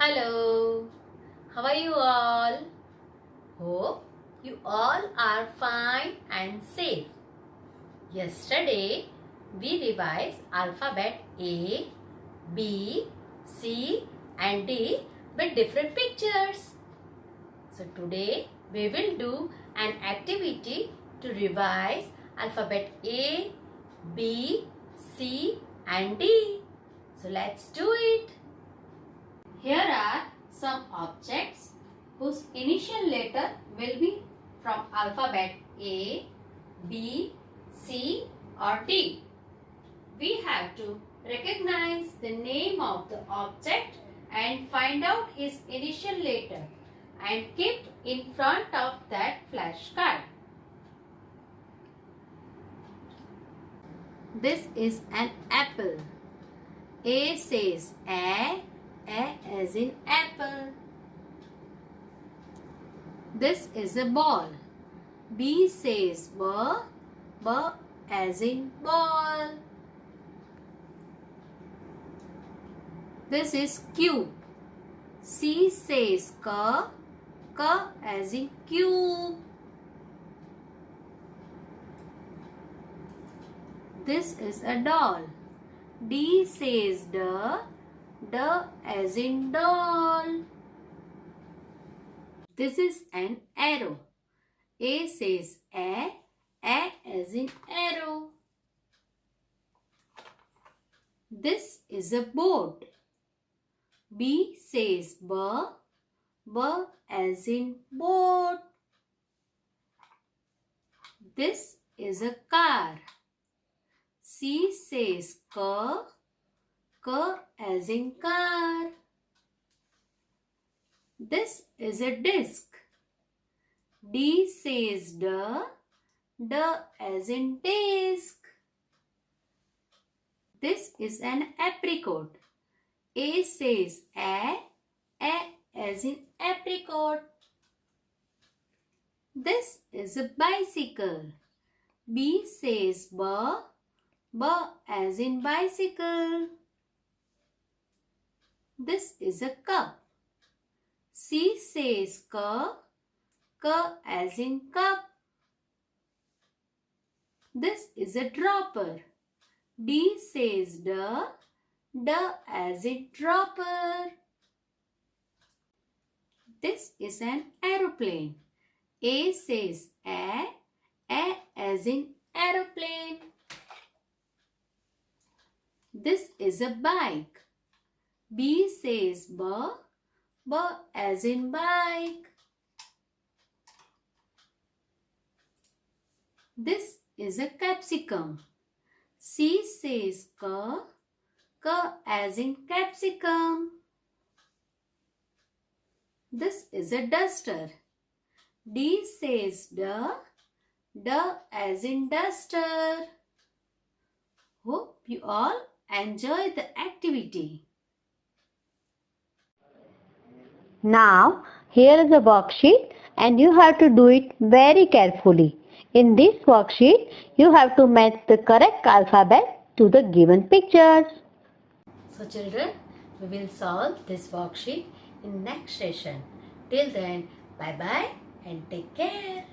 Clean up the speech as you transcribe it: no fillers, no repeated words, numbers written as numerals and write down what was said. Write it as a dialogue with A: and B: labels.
A: Hello, how are you all? Hope you all are fine and safe. Yesterday we revised alphabet A, B, C and D with different pictures. So today we will do an activity to revise alphabet A, B, C and D. So let's do it. Here are some objects whose initial letter will be from alphabet A, B, C or D. We have to recognize the name of the object and find out his initial letter and keep in front of that flashcard. This is an apple. A says A as in apple. This is a ball. B says B as in ball. This is cube. C says K as in cube. This is a doll. D says D as in doll. This is an arrow. A says A as in arrow. This is a boat. B says B as in boat. This is a car. C says K as in car. This is a disc. D says D as in disc. This is an apricot. A says A as in apricot. This is a bicycle. B says B as in bicycle. This is a cup. C says K as in cup. This is a dropper. D says D as in dropper. This is an aeroplane. A says A as in aeroplane. This is a bike. B says B as in bike. This is a capsicum. C says K as in capsicum. This is a duster. D says D as in duster. Hope you all enjoy the activity.
B: Now, here is a worksheet and you have to do it very carefully. In this worksheet, you have to match the correct alphabet to the given pictures.
A: So children, we will solve this worksheet in next session. Till then, bye bye and take care.